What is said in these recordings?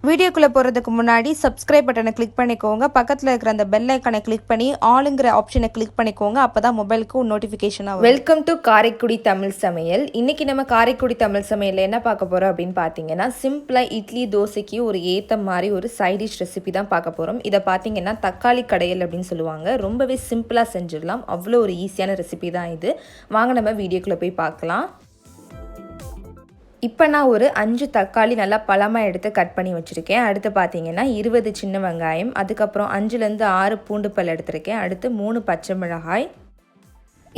வீடியோக்குள்ளே போகிறதுக்கு முன்னாடி சப்ஸ்கிரைப் பட்டனை கிளிக் பண்ணிக்கோங்க. பக்கத்தில் இருக்கிற அந்த பெல் ஐக்கானை கிளிக் பண்ணி ஆளுங்கிற ஆப்ஷனை கிளிக் பண்ணிக்கோங்க. அப்போ தான் மொபைலுக்கு நோட்டிஃபிகேஷனாக வரும். வெல்கம் டு காரைக்குடி தமிழ் சமையல். இன்றைக்கி நம்ம காரைக்குடி தமிழ் சமையலில் என்ன பார்க்க போகிறோம் அப்படின்னு பார்த்தீங்கன்னா, சிம்பிளாக இட்லி தோசைக்கு ஒரு ஏற்ற மாதிரி ஒரு சைட் டிஷ் ரெசிபி தான் பார்க்க போகிறோம். இதை பார்த்தீங்கன்னா தக்காளி கடையல் அப்படின்னு சொல்லுவாங்க. ரொம்பவே சிம்பிளாக செஞ்சிடலாம். அவ்வளோ ஒரு ஈஸியான ரெசிபி தான் இது. வாங்க நம்ம வீடியோக்குள்ளே போய் பார்க்கலாம். இப்போ நான் ஒரு 5 தக்காளி நல்லா பழமாக எடுத்து கட் பண்ணி வச்சுருக்கேன். அடுத்து பார்த்தீங்கன்னா 20 சின்ன வெங்காயம், அதுக்கப்புறம் 5லேருந்து 6 பூண்டு பல் எடுத்திருக்கேன். அடுத்து 3 பச்சை மிளகாய்.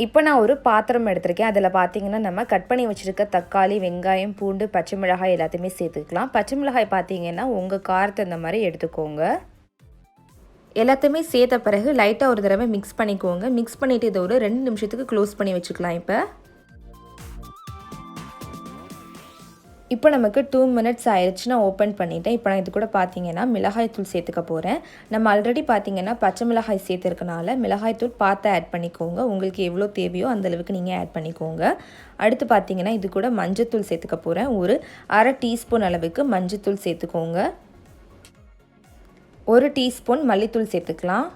இப்போ நான் ஒரு பாத்திரம் எடுத்திருக்கேன். அதில் பார்த்தீங்கன்னா நம்ம கட் பண்ணி வச்சுருக்க தக்காளி, வெங்காயம், பூண்டு, பச்சை மிளகாய் எல்லாத்தையுமே சேர்த்துக்கலாம். பச்சை மிளகாய் பார்த்தீங்கன்னா உங்கள் காரத்தை இந்த மாதிரி எடுத்துக்கோங்க. எல்லாத்தையுமே சேர்த்த பிறகு லைட்டாக ஒரு தடவை மிக்ஸ் பண்ணிக்கோங்க. மிக்ஸ் பண்ணிவிட்டு இதை ஒரு 2 நிமிஷத்துக்கு க்ளோஸ் பண்ணி வச்சுக்கலாம். இப்போ நமக்கு 2 மினிட்ஸ் ஆயிடுச்சு. நான் ஓப்பன் பண்ணிவிட்டேன். இப்போ நான் இது கூட பார்த்தீங்கன்னா மிளகாய்த்தூள் சேர்த்துக்க போகிறேன். நம்ம ஆல்ரெடி பார்த்தீங்கன்னா பச்சை மிளகாய் சேர்த்துருக்கனால மிளகாய்த்தூள் பார்த்து ஆட் பண்ணிக்கோங்க. உங்களுக்கு எவ்வளோ தேவையோ அந்தளவுக்கு நீங்கள் ஆட் பண்ணிக்கோங்க. அடுத்து பார்த்தீங்கன்னா இது கூட மஞ்சத்தூள் சேர்த்துக்க போகிறேன். ஒரு அரை டீஸ்பூன் அளவுக்கு மஞ்சத்தூள் சேர்த்துக்கோங்க. 1 டீஸ்பூன் மல்லித்தூள் சேர்த்துக்கலாம்.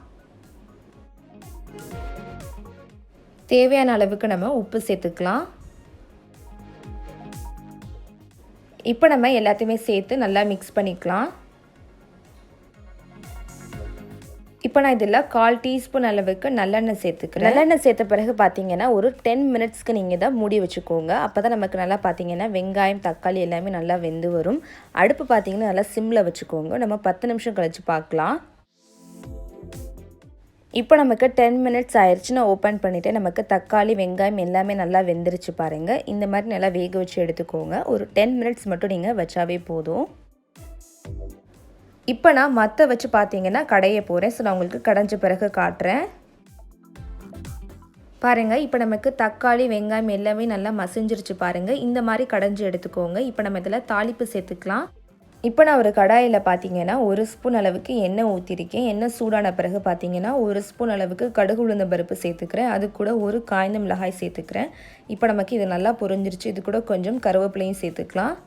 தேவையான அளவுக்கு நம்ம உப்பு சேர்த்துக்கலாம். இப்போ நம்ம எல்லாத்தையுமே சேர்த்து நல்லா மிக்ஸ் பண்ணிக்கலாம். இப்போ நான் இதில் 1/4 டீஸ்பூன் அளவுக்கு நல்லெண்ணெய் சேர்த்துக்கிறேன். நல்லெண்ணெய் சேர்த்த பிறகு பார்த்தீங்கன்னா ஒரு 10 மினிட்ஸ்க்கு நீங்கள் இதை மூடி வச்சுக்கோங்க. அப்போ தான் நமக்கு நல்லா பார்த்தீங்கன்னா வெங்காயம், தக்காளி எல்லாமே நல்லா வெந்து வரும். அடுப்பு பார்த்தீங்கன்னா நல்லா சிம்மில் வச்சுக்கோங்க. நம்ம 10 நிமிஷம் கழித்து பார்க்கலாம். இப்போ நமக்கு 10 மினிட்ஸ் ஆயிடுச்சு. நான் ஓப்பன் பண்ணிவிட்டு நமக்கு தக்காளி, வெங்காயம் எல்லாமே நல்லா வெந்துருச்சு பாருங்கள். இந்த மாதிரி நல்லா வேக வச்சு எடுத்துக்கோங்க. ஒரு 10 மினிட்ஸ் மட்டும் நீங்கள் வச்சாவே போதும். இப்போ நான் மற்ற வச்சு பார்த்தீங்கன்னா கடைய போகிறேன். ஸோ நான் உங்களுக்கு கடைஞ்ச பிறகு காட்டுறேன். பாருங்கள், இப்போ நமக்கு தக்காளி, வெங்காயம் எல்லாமே நல்லா மசிஞ்சிருச்சு பாருங்கள். இந்த மாதிரி கடைஞ்சி எடுத்துக்கோங்க. இப்போ நம்ம இதில் தாளிப்பு சேர்த்துக்கலாம். இப்போ நான் ஒரு கடாயில் பார்த்தீங்கன்னா 1 ஸ்பூன் அளவுக்கு எண்ணெய் ஊற்றிருக்கேன். எண்ணெய் சூடான பிறகு பார்த்தீங்கன்னா 1 ஸ்பூன் அளவுக்கு கடுகு உளுந்த பருப்பு சேர்த்துக்கிறேன். அது கூட ஒரு காய்ந்த மிளகாய் சேர்த்துக்கிறேன். இப்போ நமக்கு இது நல்லா பொரிஞ்சிருச்சு. இது கூட கொஞ்சம் கருவேப்பிலையும் சேர்த்துக்கலாம்.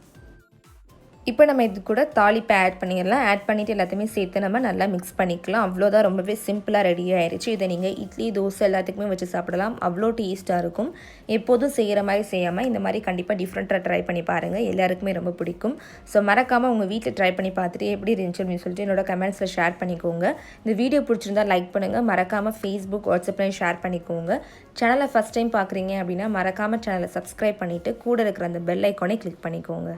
இப்போ நம்ம இது கூட தாளிப்பை ஆட் பண்ணிடலாம். ஆட் பண்ணிவிட்டு எல்லாத்தையுமே சேர்த்து நம்ம நல்லா மிக்ஸ் பண்ணிக்கலாம். அவ்வளோதான், ரொம்பவே சிம்பிளாக ரெடி ஆயிடுச்சு. இதை நீங்கள் இட்லி, தோசை எல்லாத்துக்குமே வச்சு சாப்பிடலாம். அவ்வளோ டேஸ்ட்டாக இருக்கும். எப்போதும் செய்கிற மாதிரி செய்யாமல் இந்த மாதிரி கண்டிப்பாக டிஃப்ரெண்ட்டாக ட்ரை பண்ணி பாருங்கள். எல்லாருக்குமே ரொம்ப பிடிக்கும். ஸோ மறக்காமல் உங்கள் வீட்டில் ட்ரை பண்ணி பார்த்துட்டு எப்படி இருந்துச்சு அப்படின்னு சொல்லிட்டு என்னோட கமெண்ட்ஸில் ஷேர் பண்ணிக்கோங்க. இந்த வீடியோ பிடிச்சிருந்தால் லைக் பண்ணுங்கள். மறக்காமல் ஃபேஸ்புக், வாட்ஸ்அப்லையும் ஷேர் பண்ணிக்கோங்க. சேனலை ஃபஸ்ட் டைம் பார்க்குறீங்க அப்படின்னா மறக்காமல் சேனலை சப்ஸ்கிரைப் பண்ணிவிட்டு கூட இருக்கிற அந்த பெல் ஐக்கானை கிளிக் பண்ணிக்கோங்க.